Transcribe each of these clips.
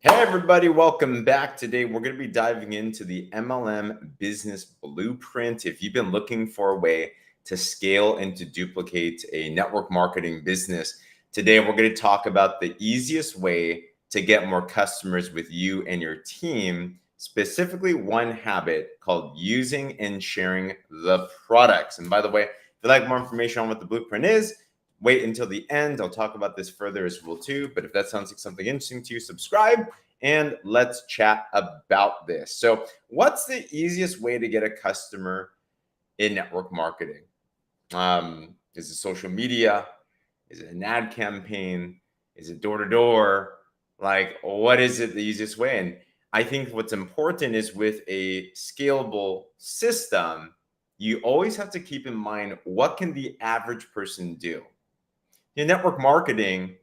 Hey everybody, welcome back. Today we're going to be diving into the MLM business blueprint. If you've been looking for a way to scale and to duplicate a network marketing business, today we're going to talk about the easiest way to get more customers with you and your team, specifically one habit called using and sharing the products. And by the way, if you'd like more information on what the blueprint is, wait until the end. I'll talk about this further as well too. But if that sounds like something interesting to you, subscribe and let's chat about this. So, what's the easiest way to get a customer in network marketing? Is it social media? Is it an ad campaign? Is it door to door? Like, what is it the easiest way? And I think what's important is with a scalable system, you always have to keep in mind what can the average person do. In network marketing,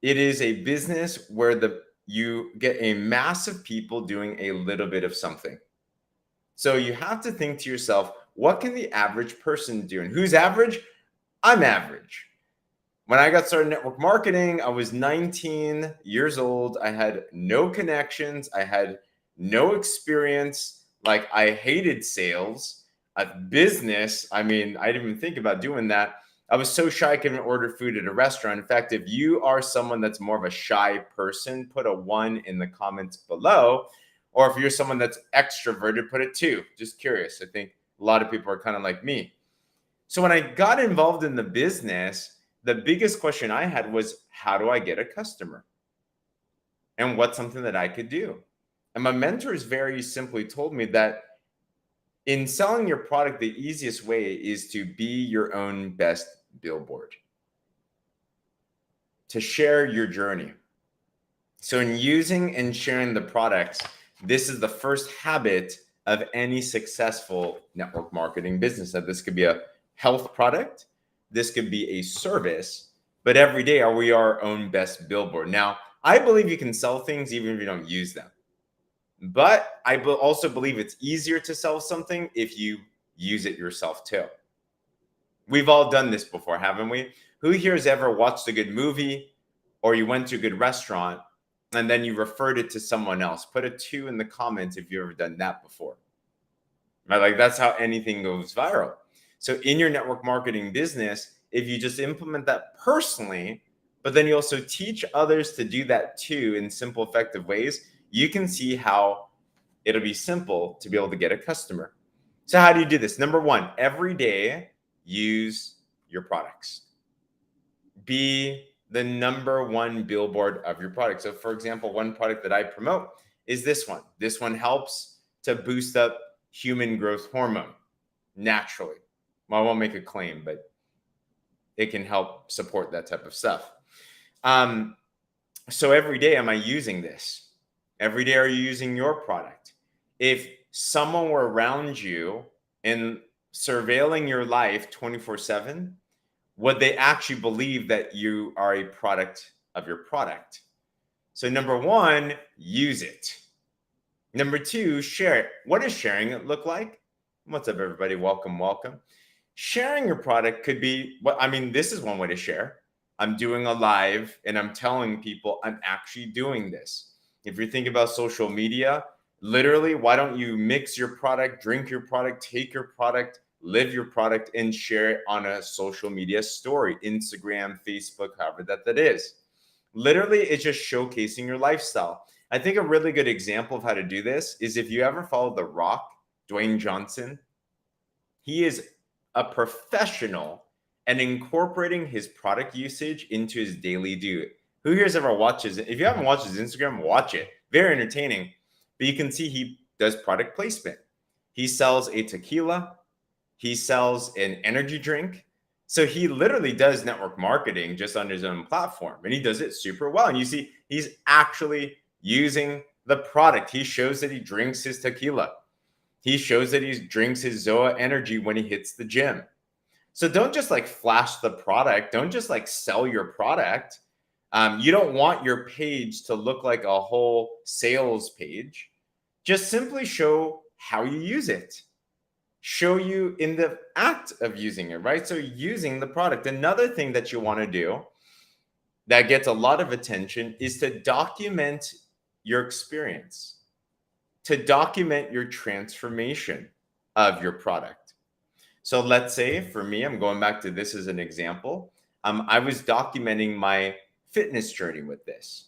it is a business where you get a mass of people doing a little bit of something. So you have to think to yourself, what can the average person do? And who's average? I'm average. When I got started in network marketing, I was 19 years old. I had no connections. I had no experience. Like, I hated sales. Business, I mean, I didn't even think about doing that. I was so shy I couldn't order food at a restaurant. In fact, if you are someone that's more of a shy person, put a 1 in the comments below. Or if you're someone that's extroverted, put a 2. Just curious. I think a lot of people are kind of like me. So when I got involved in the business, the biggest question I had was, how do I get a customer? And what's something that I could do? And my mentors very simply told me that in selling your product, the easiest way is to be your own best billboard, to share your journey. So in using and sharing the products, this is the first habit of any successful network marketing business. Now, this could be a health product, this could be a service, but every day are we our own best billboard. Now, I believe you can sell things even if you don't use them. But I also believe it's easier to sell something if you use it yourself too. We've all done this before, haven't we? Who here has ever watched a good movie or you went to a good restaurant and then you referred it to someone else? Put a 2 in the comments if you've ever done that before. Right? Like, that's how anything goes viral. So in your network marketing business, if you just implement that personally, but then you also teach others to do that too in simple, effective ways, you can see how it'll be simple to be able to get a customer. So how do you do this? Number 1, every day, use your products. Be the number 1 billboard of your product. So for example, one product that I promote is this one. This one helps to boost up human growth hormone naturally. Well, I won't make a claim, but it can help support that type of stuff. So every day, am I using this? Every day, are you using your product? If someone were around you and surveilling your life 24/7, would they actually believe that you are a product of your product? So number 1, use it. Number 2, share it. What does sharing it look like? What's up, everybody? Welcome, welcome. Sharing your product could be, this is one way to share. I'm doing a live and I'm telling people I'm actually doing this. If you think about social media, literally, why don't you mix your product, drink your product, take your product, live your product, and share it on a social media story, Instagram, Facebook, however that is. Literally, it's just showcasing your lifestyle. I think a really good example of how to do this is if you ever follow The Rock, Dwayne Johnson. He is a professional and incorporating his product usage into his daily do. Who here's ever watches it? If you haven't watched his Instagram, watch it. Very entertaining. But you can see he does product placement. He sells a tequila. He sells an energy drink. So he literally does network marketing just on his own platform. And he does it super well. And you see, he's actually using the product. He shows that he drinks his tequila. He shows that he drinks his Zoa energy when he hits the gym. So don't just like flash the product. Don't just like sell your product. You don't want your page to look like a whole sales page. Just simply show how you use it. Show you in the act of using it, right? So using the product. Another thing that you want to do that gets a lot of attention is to document your experience, to document your transformation of your product. So let's say for me, I'm going back to this as an example. I was documenting my fitness journey with this.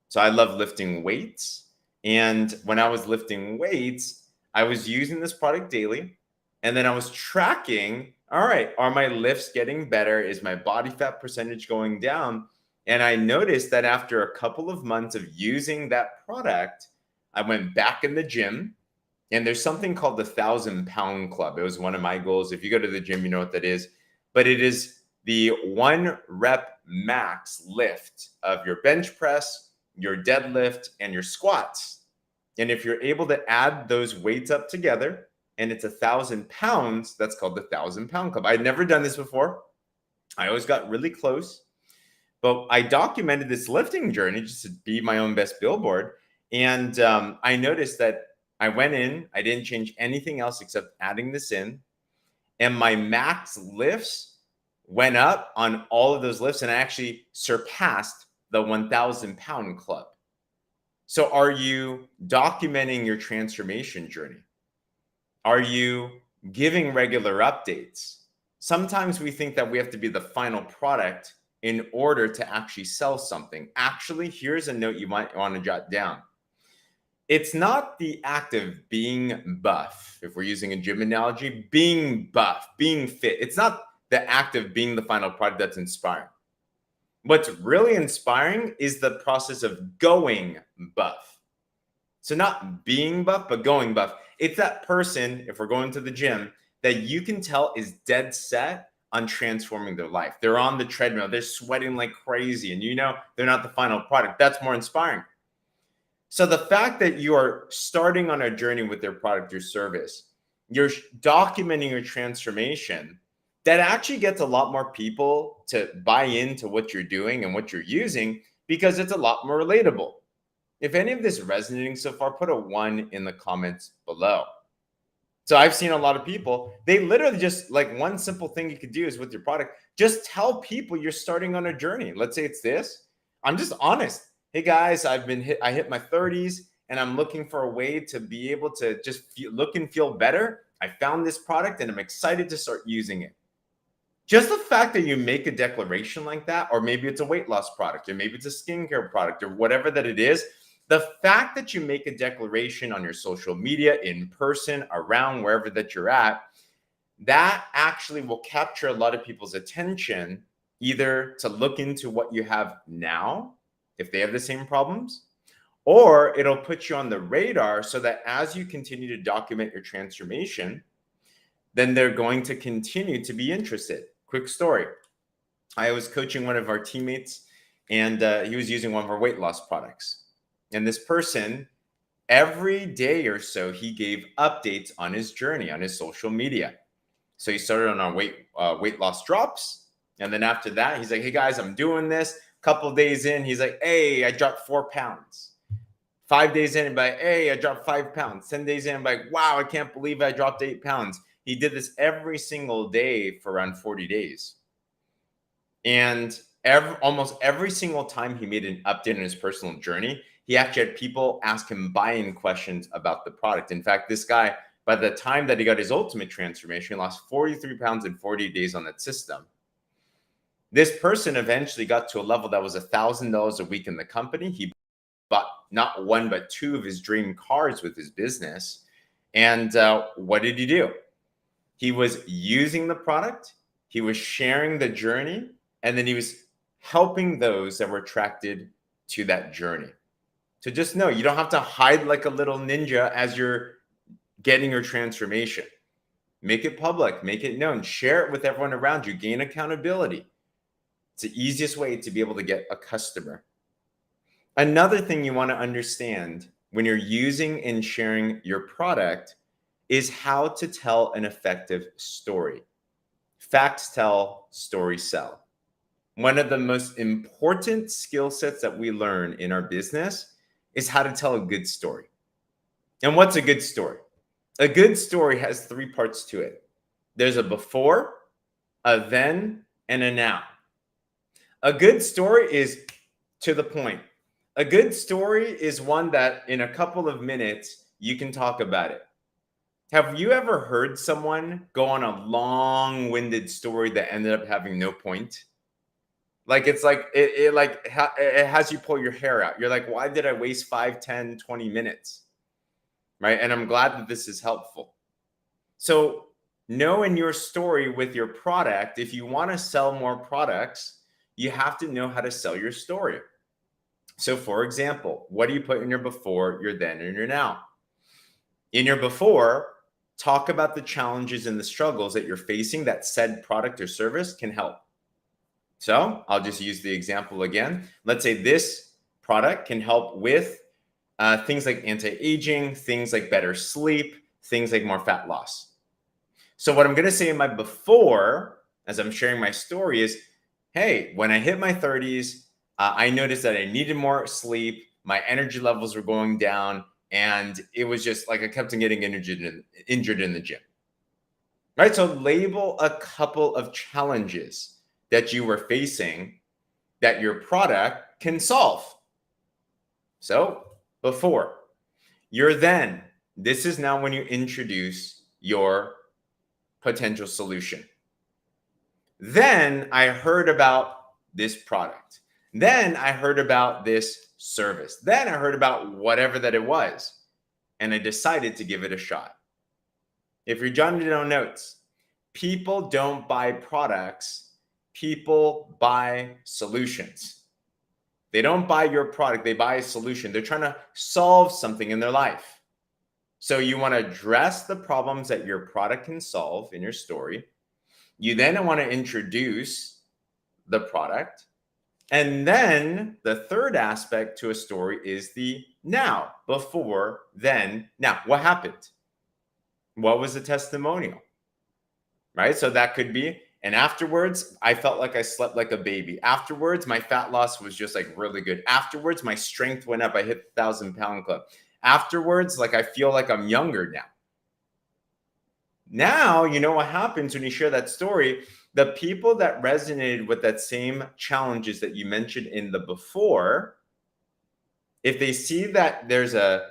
So I love lifting weights. And when I was lifting weights, I was using this product daily. And then I was tracking, all right, are my lifts getting better? Is my body fat percentage going down? And I noticed that after a couple of months of using that product, I went back in the gym. And there's something called the 1,000-pound club. It was one of my goals. If you go to the gym, you know what that is. But it is the 1 rep max lift of your bench press, your deadlift, and your squats. And if you're able to add those weights up together, and it's 1,000 pounds, that's called the 1,000-pound club. I'd never done this before. I always got really close. But I documented this lifting journey just to be my own best billboard. And I noticed that I went in, I didn't change anything else except adding this in. And my max lifts went up on all of those lifts. And I actually surpassed the 1,000-pound club. So are you documenting your transformation journey? Are you giving regular updates? Sometimes we think that we have to be the final product in order to actually sell something. Actually, here's a note you might want to jot down. It's not the act of being buff, if we're using a gym analogy, being buff, being fit. It's not the act of being the final product that's inspiring. What's really inspiring is the process of going buff. So not being buff, but going buff. It's that person, if we're going to the gym, that you can tell is dead set on transforming their life. They're on the treadmill, they're sweating like crazy, and you know they're not the final product. That's more inspiring. So the fact that you are starting on a journey with their product or service, you're documenting your transformation, that actually gets a lot more people to buy into what you're doing and what you're using because it's a lot more relatable. If any of this resonating so far, put a 1 in the comments below. So I've seen a lot of people, they literally just like one simple thing you could do is with your product, just tell people you're starting on a journey. Let's say it's this. I'm just honest. Hey guys, I hit my 30s and I'm looking for a way to be able to just look and feel better. I found this product and I'm excited to start using it. Just the fact that you make a declaration like that, or maybe it's a weight loss product, or maybe it's a skincare product, or whatever that it is, the fact that you make a declaration on your social media, in person, around wherever that you're at, that actually will capture a lot of people's attention, either to look into what you have now, if they have the same problems, or it'll put you on the radar so that as you continue to document your transformation, then they're going to continue to be interested. Quick story. I was coaching one of our teammates and he was using one of our weight loss products. And this person, every day or so, he gave updates on his journey on his social media. So he started on our weight loss drops. And then after that, he's like, hey guys, I'm doing this. Couple of days in, he's like, hey, I dropped 4 pounds. 5 days in, and like, hey, I dropped 5 pounds. 10 days in, I'm like, wow, I can't believe I dropped 8 pounds. He did this every single day for around 40 days. And almost every single time he made an update on his personal journey, he actually had people ask him buy-in questions about the product. In fact, this guy, by the time that he got his ultimate transformation, he lost 43 pounds in 40 days on that system. This person eventually got to a level that was $1,000 a week in the company. He bought not 1, but 2 of his dream cars with his business. And what did he do? He was using the product, he was sharing the journey, and then he was helping those that were attracted to that journey. So just know, you don't have to hide like a little ninja as you're getting your transformation. Make it public, make it known, share it with everyone around you, gain accountability. It's the easiest way to be able to get a customer. Another thing you want to understand when you're using and sharing your product is how to tell an effective story. Facts tell, stories sell. One of the most important skill sets that we learn in our business is how to tell a good story. And what's a good story? A good story has 3 parts to it. There's a before, a then, and a now. A good story is to the point. A good story is one that in a couple of minutes, you can talk about it. Have you ever heard someone go on a long-winded story that ended up having no point? Like it's like it has you pull your hair out. You're like, why did I waste 5, 10, 20 minutes? Right? And I'm glad that this is helpful. So know in your story with your product, if you want to sell more products, you have to know how to sell your story. So for example, what do you put in your before, your then, and your now? In your before, talk about the challenges and the struggles that you're facing that said product or service can help. So I'll just use the example again. Let's say this product can help with things like anti-aging, things like better sleep, things like more fat loss. So what I'm going to say in my before, as I'm sharing my story, is, hey, when I hit my 30s, I noticed that I needed more sleep. My energy levels were going down. And it was just like I kept on getting injured in the gym. Right? So label a couple of challenges that you were facing that your product can solve. So before, you're then. This is now when you introduce your potential solution. Then I heard about this product. Then I heard about this service. Then I heard about whatever that it was. And I decided to give it a shot. If you're jotting down notes, people don't buy products, people buy solutions. They don't buy your product, they buy a solution. They're trying to solve something in their life. So you want to address the problems that your product can solve in your story. You then want to introduce the product. And then the third aspect to a story is the now, before, then, now. What happened? What was the testimonial? Right? So that could be, and afterwards, I felt like I slept like a baby. Afterwards, my fat loss was just like really good. Afterwards, my strength went up. I hit the 1,000-pound club. Afterwards, like I feel like I'm younger now. Now, you know what happens when you share that story? The people that resonated with that same challenges that you mentioned in the before, if they see that there's a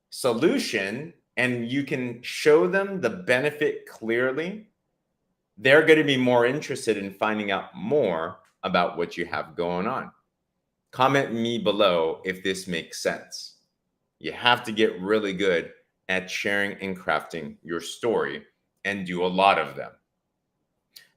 solution and you can show them the benefit clearly, they're going to be more interested in finding out more about what you have going on. Comment me below if this makes sense. You have to get really good at sharing and crafting your story and do a lot of them.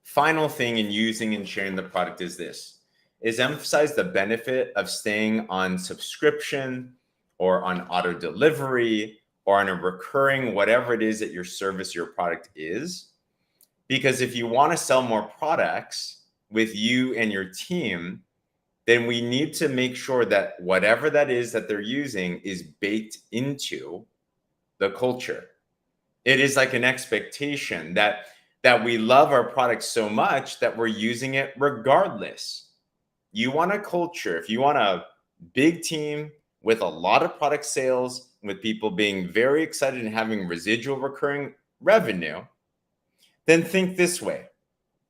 Final thing in using and sharing the product is this, is emphasize the benefit of staying on subscription or on auto delivery or on a recurring, whatever it is that your service, your product is. Because if you want to sell more products with you and your team, then we need to make sure that whatever that is that they're using is baked into the culture. It is like an expectation that we love our product so much that we're using it regardless. You want a culture, if you want a big team with a lot of product sales, with people being very excited and having residual recurring revenue, then think this way.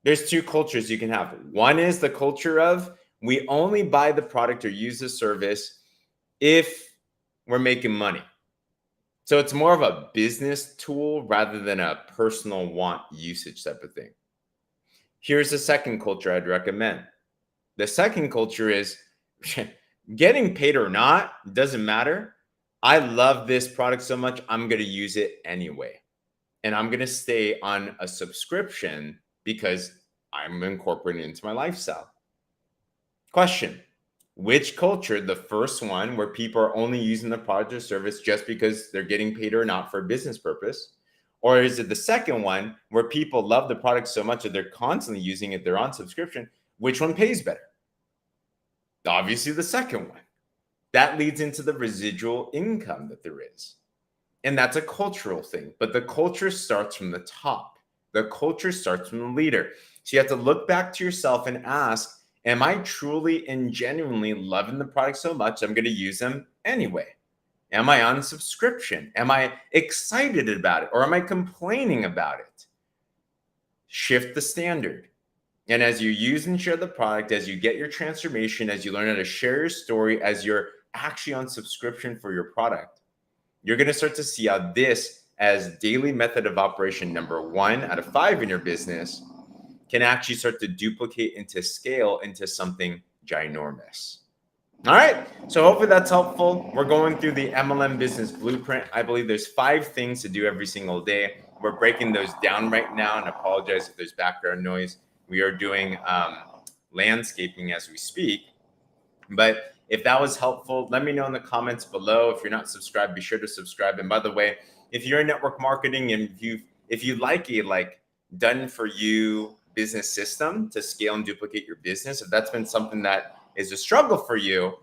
There's two cultures you can have. One is the culture of we only buy the product or use the service if we're making money. So it's more of a business tool rather than a personal want usage type of thing. Here's the second culture I'd recommend. The second culture is getting paid or not, doesn't matter. I love this product so much, I'm going to use it anyway. And I'm going to stay on a subscription because I'm incorporating it into my lifestyle. Question. Which culture, the first one where people are only using the product or service just because they're getting paid or not for a business purpose? Or is it the second one where people love the product so much that they're constantly using it, they're on subscription? Which one pays better? Obviously the second one. That leads into the residual income that there is. And that's a cultural thing, but the culture starts from the top. The culture starts from the leader. So you have to look back to yourself and ask, am I truly and genuinely loving the product so much I'm going to use them anyway? Am I on subscription? Am I excited about it? Or am I complaining about it? Shift the standard. And as you use and share the product, as you get your transformation, as you learn how to share your story, as you're actually on subscription for your product, you're going to start to see how this, as daily method of operation number 1 out of 5 in your business, can actually start to duplicate into scale into something ginormous. All right. So hopefully that's helpful. We're going through the MLM business blueprint. I believe there's 5 things to do every single day. We're breaking those down right now, and apologize if there's background noise. We are doing landscaping as we speak. But if that was helpful, let me know in the comments below. If you're not subscribed, be sure to subscribe. And by the way, if you're in network marketing and if you like a done for you business system to scale and duplicate your business, if that's been something that is a struggle for you,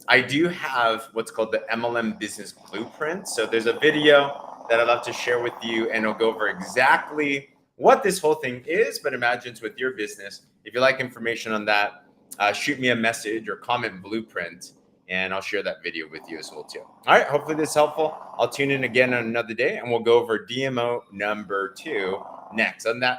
I do have what's called the MLM business blueprint. So there's a video that I'd love to share with you, and it'll go over exactly what this whole thing is, but imagine it's with your business. If you like information on that, shoot me a message or comment blueprint, and I'll share that video with you as well too. All right, hopefully this is helpful. I'll tune in again on another day, and we'll go over DMO number 2 next. On that